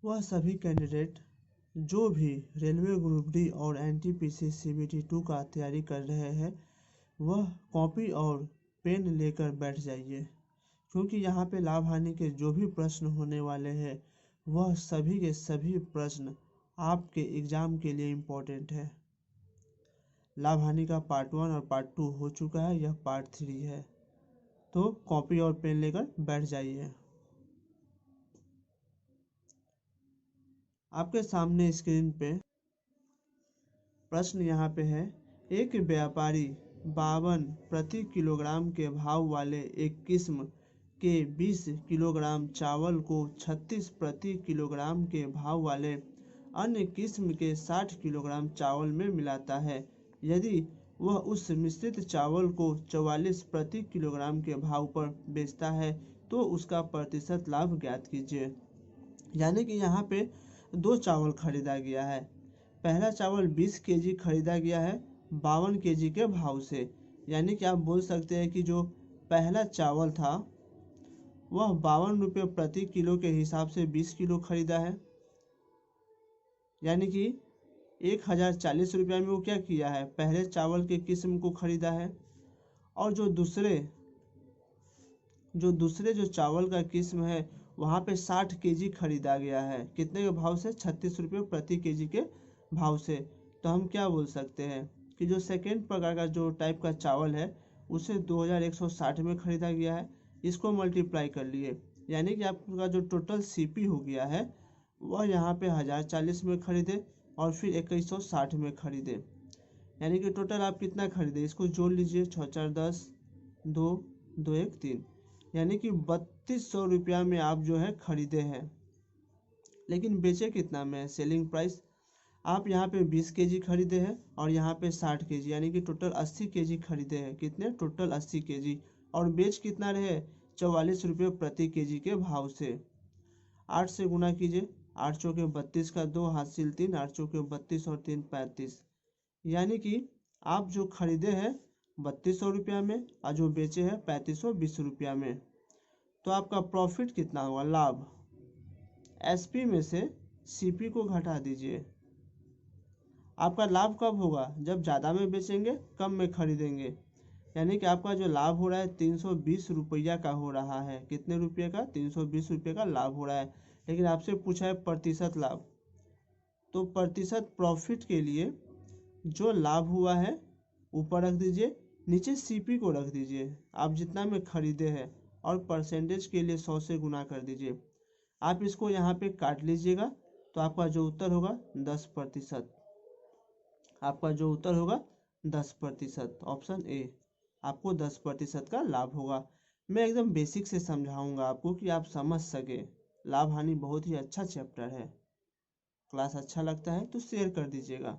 वह सभी कैंडिडेट जो भी रेलवे ग्रुप डी और एनटीपीसी सीबीटी 2 का तैयारी कर रहे हैं वह कॉपी और पेन लेकर बैठ जाइए, क्योंकि यहाँ पे लाभ हानि के जो भी प्रश्न होने वाले हैं वह सभी के सभी प्रश्न आपके एग्ज़ाम के लिए इम्पोर्टेंट है। लाभ हानि का पार्ट 1 और पार्ट 2 हो चुका है, यह पार्ट 3 है। तो कॉपी और पेन लेकर बैठ जाइए। आपके सामने स्क्रीन पे प्रश्न यहाँ पे है, एक व्यापारी 52 प्रति किलोग्राम के भाव वाले एक किस्म के 20 किलोग्राम चावल को 36 प्रति किलोग्राम के भाव वाले अन्य किस्म के 60 किलोग्राम चावल में मिलाता है। यदि वह उस मिश्रित चावल को 44 प्रति किलोग्राम के भाव पर बेचता है तो उसका प्रतिशत लाभ ज्ञात कीजिए। यानी कि यहाँ पे दो चावल खरीदा गया है। पहला चावल 20 केजी खरीदा गया है 52 केजी के भाव से। यानी कि आप बोल सकते हैं कि जो पहला चावल था वह 52 रुपये प्रति किलो के हिसाब से 20 किलो खरीदा है। यानी कि 1040 रुपये में वो क्या किया है, पहले चावल के किस्म को खरीदा है। और जो दूसरे जो चावल का किस्म है वहाँ पे 60 केजी खरीदा गया है। कितने के भाव से? 36 रुपये प्रति केजी के भाव से। तो हम क्या बोल सकते हैं कि जो सेकेंड प्रकार का जो टाइप का चावल है उसे 2160 में खरीदा गया है। इसको मल्टीप्लाई कर लिए, यानी कि आपका जो टोटल सीपी हो गया है वह यहाँ पे 1040 में खरीदे और फिर 2160 में खरीदे। यानी कि टोटल आप कितना खरीदे, इसको जोड़ लीजिए, 6 4 10, 2 2 1 3, यानी कि 3200 रुपया में आप जो है खरीदे हैं। लेकिन बेचे कितना में? सेलिंग प्राइस आप यहाँ पे 20 केजी खरीदे हैं और यहाँ पे 60 केजी, यानी कि टोटल 80 केजी खरीदे हैं। कितने? Total 80 KG. और बेच कितना रहे? 44 रुपये प्रति केजी के भाव से। 8 से गुना कीजिए, 8 चौके 32 का 2 हासिल 3, 8 चौके 32 और 3 35। यानी कि आप जो खरीदे हैं 3200 रुपया में और जो बेचे हैं 3520 रुपया में। तो आपका प्रॉफिट कितना होगा? लाभ। एसपी में से सीपी को घटा दीजिए। आपका लाभ कब होगा? जब ज़्यादा में बेचेंगे, कम में खरीदेंगे। यानी कि आपका जो लाभ हो रहा है 320 रुपया का हो रहा है। कितने रुपये का? 320 रुपये का लाभ हो रहा है। लेकिन आपसे पूछा है प्रतिशत लाभ, तो प्रतिशत प्रॉफिट के लिए जो लाभ हुआ है ऊपर रख दीजिए, नीचे सीपी को रख दीजिए आप जितना में खरीदे हैं, और परसेंटेज के लिए 100 से गुना कर दीजिए। आप इसको यहाँ पे काट लीजिएगा तो आपका जो उत्तर होगा 10%। आपका जो उत्तर होगा 10%, ऑप्शन ए। आपको 10% का लाभ होगा। मैं एकदम बेसिक से समझाऊंगा आपको कि आप समझ सके। लाभ हानि बहुत ही अच्छा चैप्टर है। क्लास अच्छा लगता है तो शेयर कर दीजिएगा।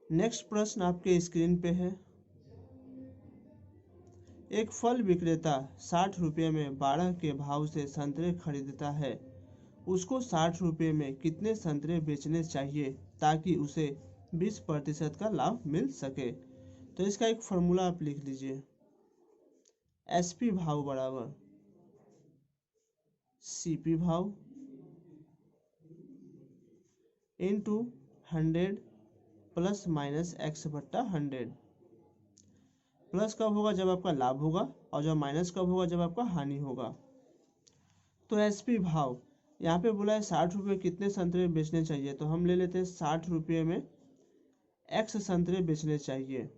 नेक्स्ट प्रश्न आपके स्क्रीन पे है, एक फल विक्रेता 60 रुपये में 12 के भाव से संतरे खरीदता है। उसको 60 रुपये में कितने संतरे बेचने चाहिए ताकि उसे 20% का लाभ मिल सके? तो इसका एक फॉर्मूला आप लिख लीजिए, एसपी भाव बराबर सीपी भाव इंटू 100 प्लस माइनस एक्स बट्टा 100। प्लस कब होगा? जब आपका लाभ होगा, और जब माइनस कब होगा? जब आपका हानि होगा। तो एसपी भाव यहाँ पे बोला है 60 रुपये कितने संतरे बेचने चाहिए, तो हम ले लेते हैं 60 रुपये में एक्स संतरे बेचने चाहिए।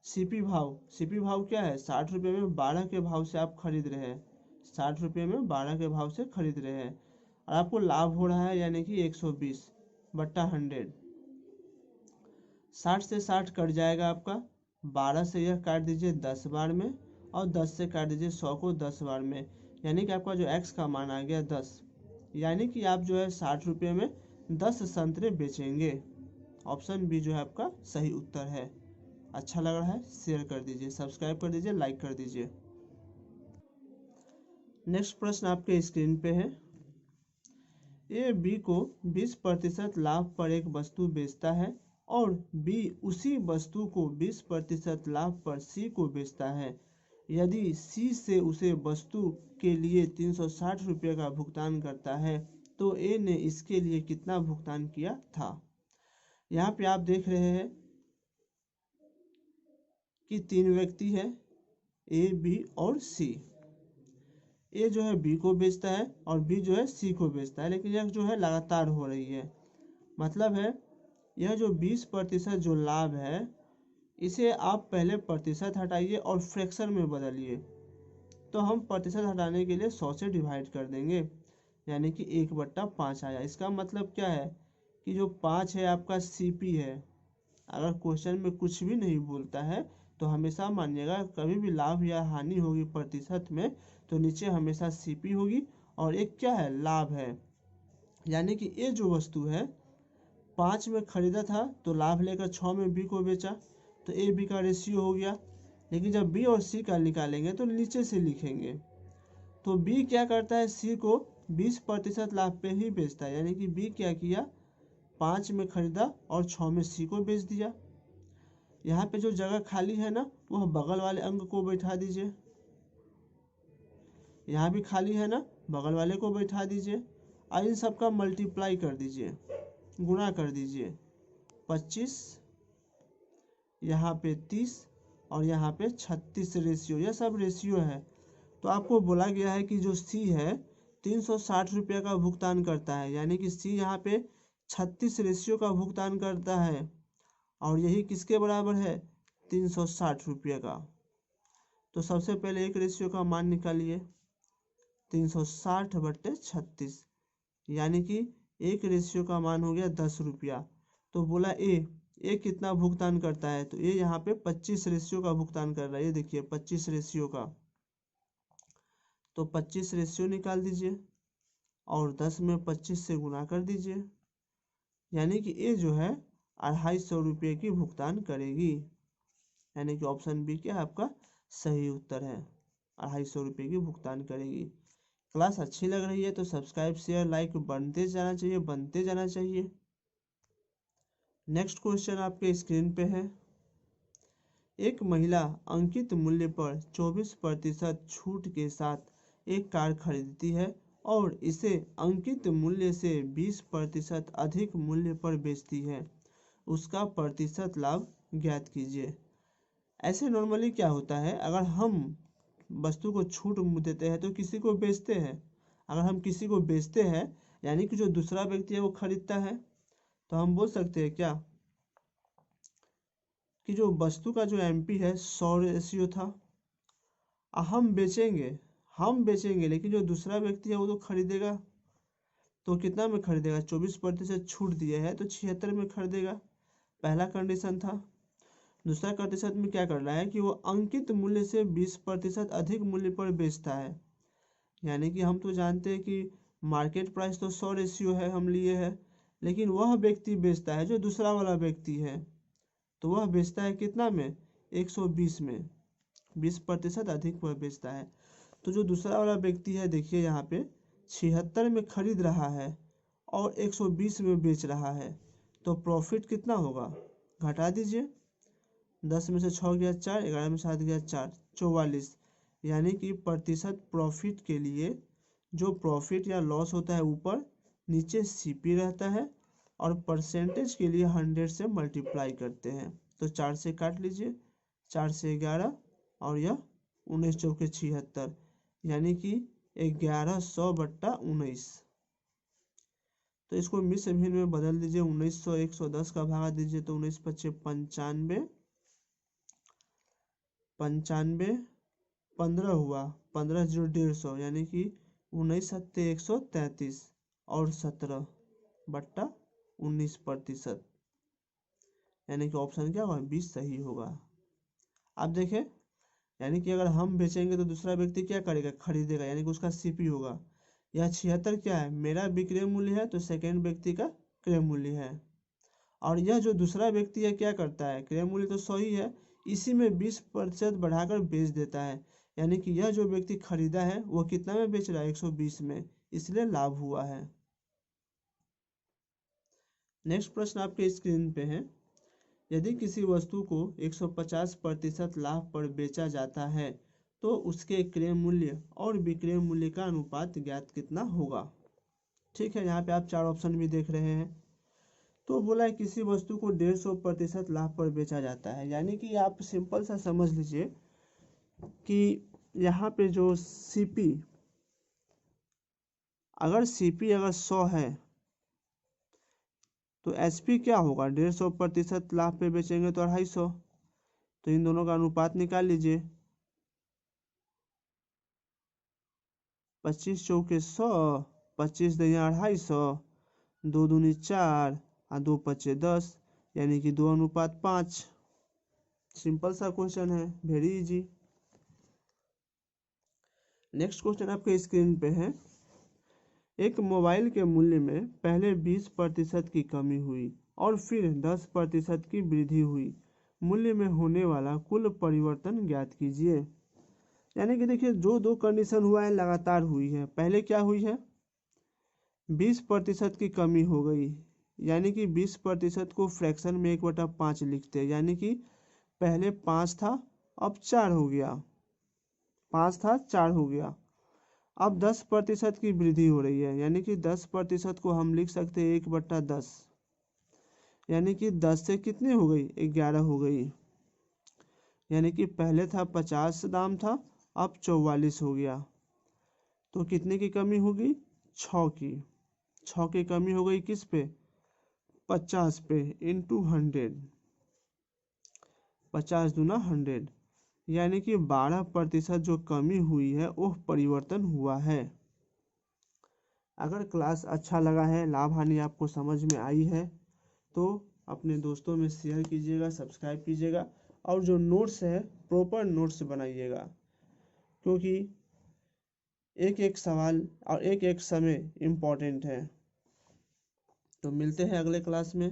सीपी भाव क्या है? 60 रुपये में 12 के भाव से आप खरीद रहे हैं। 60 रुपये में 12 के भाव से खरीद रहे हैं और आपको लाभ हो रहा है यानी कि 120 बट्टा 100। 60 से 60 कट जाएगा आपका, 12 से यह काट दीजिए 10 बार में, और 10 से काट दीजिए 100 को 10 बार में, यानी कि आपका जो एक्स का मान आ गया 10। यानी कि आप जो है 60 रुपये में 10 संतरे बेचेंगे। ऑप्शन बी जो है आपका सही उत्तर है। अच्छा लग रहा है शेयर कर दीजिए, सब्सक्राइब कर दीजिए, लाइक कर दीजिए। नेक्स्ट प्रश्न आपके स्क्रीन पे है, ए बी को 20% लाभ पर एक वस्तु बेचता है और बी उसी वस्तु को 20% लाभ पर सी को बेचता है। यदि सी से उसे वस्तु के लिए 360 रुपये का भुगतान करता है तो ए ने इसके लिए कितना भुगतान किया था। यहाँ पे आप देख रहे हैं कि 3 व्यक्ति हैं, ए बी और सी। ए जो है बी को बेचता है और बी जो है सी को बेचता है, लेकिन यह जो है लगातार हो रही है। मतलब है यह जो 20% जो लाभ है इसे आप पहले प्रतिशत हटाइए और फ्रैक्शन में बदलिए। तो हम प्रतिशत हटाने के लिए 100 से डिवाइड कर देंगे, यानी कि 1/5 आया। इसका मतलब क्या है कि जो 5 है आपका सीपी है। अगर क्वेश्चन में कुछ भी नहीं बोलता है तो हमेशा मानिएगा, कभी भी लाभ या हानि होगी प्रतिशत में तो नीचे हमेशा सीपी होगी और एक क्या है, लाभ है। यानी कि ये जो वस्तु है 5 में खरीदा था तो लाभ लेकर 6 में बी को बेचा, तो ए बी का रेशियो हो गया। लेकिन जब बी और सी का निकालेंगे तो नीचे से लिखेंगे। तो बी क्या करता है, सी को 20% लाभ पे ही बेचता है। यानी कि बी क्या किया, 5 में खरीदा और 6 में सी को बेच दिया। यहाँ पे जो जगह खाली है ना, वह बगल वाले अंक को बैठा दीजिए। यहाँ भी खाली है ना, बगल वाले को बैठा दीजिए और इन सबका मल्टीप्लाई कर दीजिए, गुणा कर दीजिए। 25, यहाँ पे 30 और यहाँ पे 36 रेशियो, यह सब रेशियो है। तो आपको बोला गया है कि जो सी है 360 रुपये का भुगतान करता है, यानी कि सी यहाँ पे 36 रेशियो का भुगतान करता है और यही किसके बराबर है, 360 रुपये का। तो सबसे पहले एक रेशियो का मान निकालिए, 360/36, यानी कि एक रेशियो का मान हो गया 10 रुपया। तो बोला ए कितना भुगतान करता है, तो ये यहाँ पे 25 रेशियो का भुगतान कर रहा है। ये देखिए 25 रेशियो का, तो 25 रेशियो निकाल दीजिए और 10 में 25 से गुणा कर दीजिए, यानी कि ये जो है 250 रुपये की भुगतान करेगी। यानी कि ऑप्शन बी क्या आपका सही उत्तर है, 250 रुपये की भुगतान करेगी। क्लास अच्छी लग रही है तो सब्सक्राइब शेयर लाइक बनते जाना चाहिए। नेक्स्ट क्वेश्चन आपके स्क्रीन पे है। एक महिला अंकित मूल्य पर 24% छूट के साथ एक कार खरीदती है और इसे अंकित मूल्य से 20% अधिक मूल्य पर बेचती है। उसका प्रतिशत लाभ ज्ञात कीजिए। ऐसे नॉर्मली क्या होता है, अगर हम वस्तु को छूट देते हैं तो किसी को बेचते हैं। अगर हम किसी को बेचते हैं यानी कि जो दूसरा व्यक्ति है वो खरीदता है, तो हम बोल सकते हैं क्या कि जो वस्तु का जो एमपी है 100 रेशियो था। हम बेचेंगे लेकिन जो दूसरा व्यक्ति है वो तो खरीदेगा, तो कितना में खरीदेगा, 24% छूट दिए है तो 76 में खरीदेगा। पहला कंडीशन था। दूसरा प्रतिशत में क्या कर रहा है कि वो अंकित मूल्य से 20% अधिक मूल्य पर बेचता है। यानी कि हम तो जानते हैं कि मार्केट प्राइस तो 100 रेशियो है, हम लिए हैं, लेकिन वह व्यक्ति बेचता है जो दूसरा वाला व्यक्ति है, तो वह बेचता है कितना में, 120 में, 20% अधिक वह बेचता है। तो जो दूसरा वाला व्यक्ति है देखिए यहाँ पे 76 में खरीद रहा है और 120 में बेच रहा है, तो प्रॉफिट कितना होगा, घटा दीजिए। 10 में से 6 गया 4, 11 में 7 गया 4, 44। यानी कि प्रतिशत प्रॉफिट के लिए जो प्रॉफिट या लॉस होता है ऊपर, नीचे सीपी रहता है और परसेंटेज के लिए 100 से मल्टीप्लाई करते हैं। तो 4 से काट लीजिए, 4 से 11 और यह 19 चौके 76, यानी कि 1100/19। तो इसको मिश्र भिन्न में बदल दीजिए, 1900 110 का भागा दीजिए तो 19 × 5 = 95, 15 हुआ, 15 0 150, यानी कि 19 7 133 और 17/19%, यानी कि ऑप्शन क्या होगा, 20 सही होगा। अब देखें, यानी कि अगर हम बेचेंगे तो दूसरा व्यक्ति क्या करेगा, खरीदेगा, यानी कि उसका सीपी होगा। यह 76 क्या है, मेरा विक्रय मूल्य है, तो सेकेंड व्यक्ति का क्रय मूल्य है। और यह जो दूसरा व्यक्ति है क्या करता है, क्रय मूल्य तो 100 ही है, इसी में 20% बढ़ाकर बेच देता है। यानी कि यह जो व्यक्ति खरीदा है वो कितना में बेच रहा है, 120 में, इसलिए लाभ हुआ है। नेक्स्ट प्रश्न आपके स्क्रीन पे है। यदि किसी वस्तु को 150% लाभ पर बेचा जाता है तो उसके क्रय मूल्य और विक्रय मूल्य का अनुपात ज्ञात कितना होगा। ठीक है, यहाँ पे आप 4 ऑप्शन भी देख रहे हैं। तो बोला है किसी वस्तु को 150% लाभ पर बेचा जाता है, यानी कि आप सिंपल सा समझ लीजिए कि यहाँ पे जो सीपी अगर 100 है तो एसपी क्या होगा, 150% लाभ पे बेचेंगे तो 250। तो इन दोनों का अनुपात निकाल लीजिए, 25 चौके 100, 25 दूनी 250, 2 दूनी 4 और 2 पचे 10, यानी कि 2:5। सिंपल सा क्वेश्चन है, वेरी इजी। नेक्स्ट क्वेश्चन आपके स्क्रीन पे है। एक मोबाइल के मूल्य में पहले 20% की कमी हुई और फिर 10% की वृद्धि हुई, मूल्य में होने वाला कुल परिवर्तन ज्ञात कीजिए। यानी कि देखिए जो दो कंडीशन हुआ है लगातार हुई है। पहले क्या हुई है, 20% की कमी हो गई, यानी कि 20% को फ्रैक्शन में 1/5 लिखते हैं, यानी कि पहले 5 था अब 4 हो गया, 5 था 4 हो गया। अब 10% की वृद्धि हो रही है, यानी कि 10% को हम लिख सकते हैं 1/10, यानी कि 10 से कितनी हो गई, 11 हो गई। यानी कि पहले था 50 दाम था, अब 44 हो गया। तो कितने की कमी होगी, 6 की। 6 की कमी हो गई किस पे, 50 पे, इंटू 100, 50 दूना 100, यानी कि 12% जो कमी हुई है वो परिवर्तन हुआ है। अगर क्लास अच्छा लगा है, लाभ हानि आपको समझ में आई है तो अपने दोस्तों में शेयर कीजिएगा, सब्सक्राइब कीजिएगा और जो नोट्स है प्रॉपर नोट्स बनाइएगा, क्योंकि एक एक सवाल और एक एक समय इम्पोर्टेंट है। तो मिलते हैं अगले क्लास में।